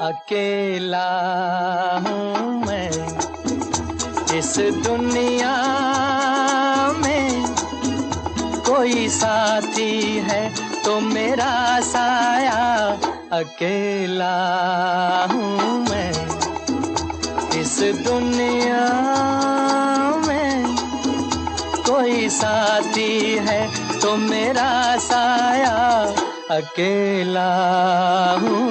अकेला हूँ मैं इस दुनिया में, कोई साथी है तो मेरा साया। अकेला हूँ मैं इस दुनिया में, कोई साथी है तो मेरा साया। अकेला हूँ।